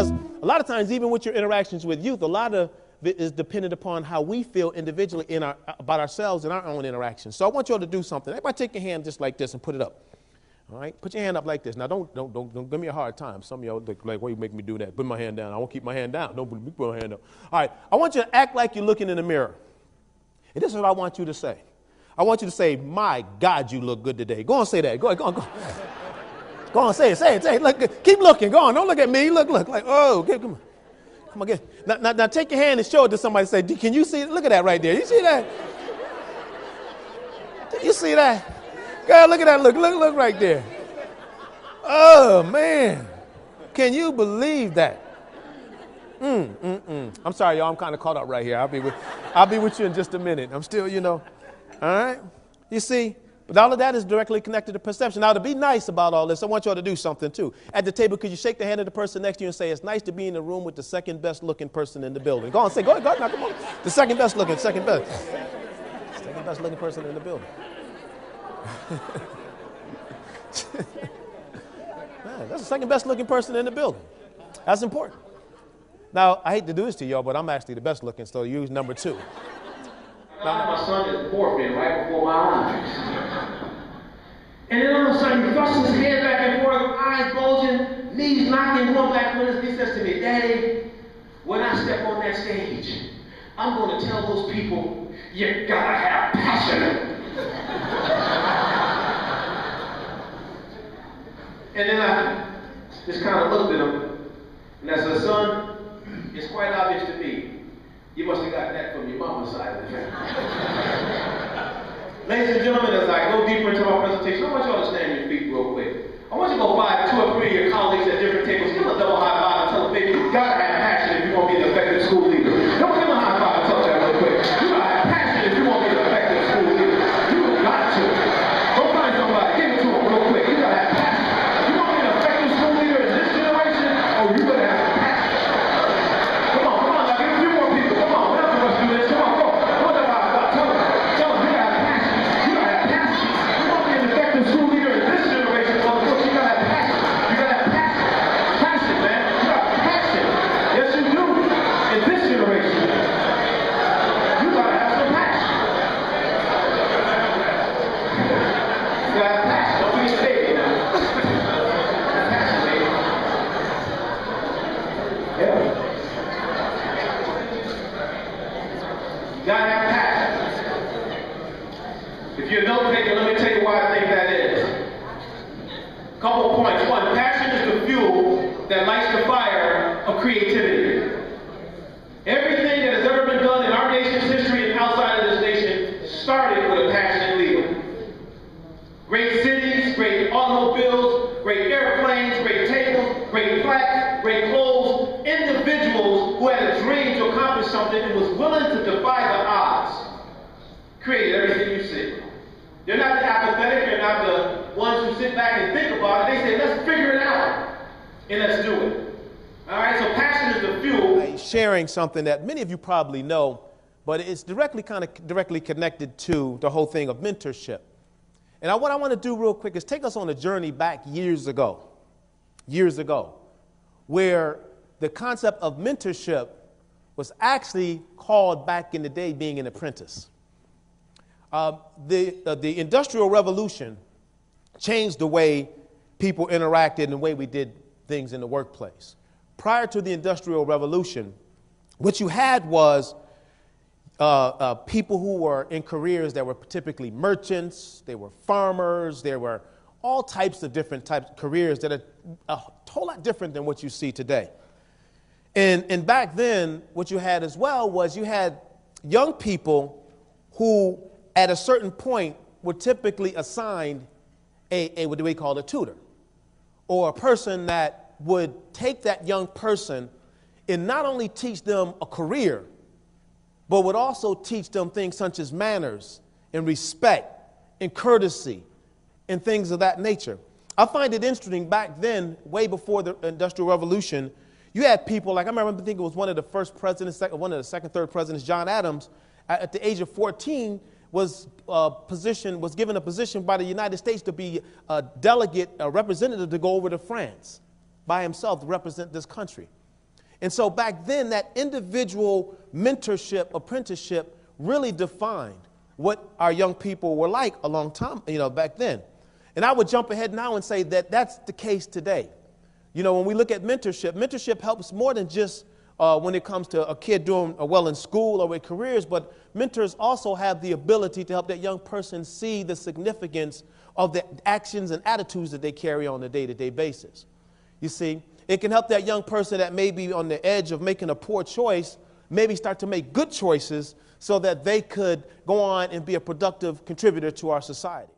Because a lot of times, even with your interactions with youth, a lot of it is dependent upon how we feel individually about ourselves and our own interactions. So I want you all to do something. Everybody take your hand just like this and put it up. All right? Put your hand up like this. Now, don't give me a hard time. Some of y'all like, why you make me do that? Put my hand down. I won't keep my hand down. Don't put my hand up. All right. I want you to act like you're looking in the mirror. And this is what I want you to say. I want you to say, my God, you look good today. Go on, say that. Go on. Go on, say it. Look, keep looking. Go on. Don't look at me. Look. Like, oh, okay, come on, get it. Now, take your hand and show it to somebody. Say, can you see it? Look at that right there. You see that? You see that? Girl, look at that. Look right there. Oh, man. Can you believe that? I'm sorry, y'all. I'm kind of caught up right here. I'll be with you in just a minute. I'm still, all right? You see? But all of that is directly connected to perception. Now, to be nice about all this, I want y'all to do something, too. At the table, could you shake the hand of the person next to you and say, it's nice to be in the room with the second best looking person in the building. Go on, say, go ahead, now, come on. The second best looking person in the building. Man, that's the second best looking person in the building. That's important. Now, I hate to do this to y'all, but I'm actually the best looking, so use number 2. My son is morphing right before my eyes. And then all of a sudden, he thrusts his head back and forth, eyes bulging, knees knocking, going back with He says to me, Daddy, when I step on that stage, I'm going to tell those people, you gotta have passion. And then I just kind of looked at him, and I said, son, it's quite obvious to me. You must have got that from your mama's side of the family. Ladies and gentlemen, as I go deeper into my presentation, I want you all to stand on your feet real quick. I want you to go find 2 or 3 of your colleagues at different tables. Give them a double high five and tell them, baby, you gotta have passion if you want to be an effective school leader. Don't give them a high five and tell them that real quick. You gotta have passion if you want to be an effective school leader. You got to. Go find somebody, give it to them real quick. You gotta have passion. If you want to be an effective school leader in this generation, you better have some passion. Come on, now give a few more people. Come on, let's do this. Come on, go. Tell them, you gotta have passion. You gotta have passion. You want to be an effective school leader in this generation, motherfucker, you gotta have passion. You gotta have passion. Passion, man. You gotta have passion. Yes, you do. In this generation, you gotta have some passion. You gotta have passion. Don't be a baby now. Passion, baby. Yeah. You gotta have passion. If you're a note taker, let me tell you why I think that is. Couple of points. 1, passion is the fuel that lights the fire of creativity. Everything that has ever been done in our nation's history and outside of this nation started with a passionate leader. Great cities, great automobiles, great airplanes, great tables, great plaques, great clothes, individuals who had a dream to accomplish something and was willing to defy the odds, created everything you see. They're not the apathetic, they're not the ones who sit back and think about it. They say, let's figure it out and let's do it. All right, so passion is the fuel. Sharing something that many of you probably know, but it's directly connected to the whole thing of mentorship. And what I want to do real quick is take us on a journey back years ago, where the concept of mentorship was actually called back in the day being an apprentice. The Industrial Revolution changed the way people interacted and the way we did things in the workplace. Prior to the Industrial Revolution, what you had was people who were in careers that were typically merchants, they were farmers, there were all types of different types of careers that are a whole lot different than what you see today. And back then, what you had as well was you had young people who, at a certain point, were typically assigned what do we call a tutor, or a person that would take that young person and not only teach them a career, but would also teach them things such as manners and respect and courtesy and things of that nature. I find it interesting back then, way before the Industrial Revolution, you had people like, I remember thinking it was one of the first presidents, one of the second, third presidents, John Adams, at the age of 14, was given a position by the United States to be a delegate, a representative to go over to France by himself to represent this country. And so back then, that individual mentorship, apprenticeship really defined what our young people were like a long time, back then. And I would jump ahead now and say that that's the case today. When we look at mentorship, mentorship helps more than just when it comes to a kid doing well in school or with careers, but mentors also have the ability to help that young person see the significance of the actions and attitudes that they carry on a day-to-day basis. You see, it can help that young person that may be on the edge of making a poor choice, maybe start to make good choices so that they could go on and be a productive contributor to our society.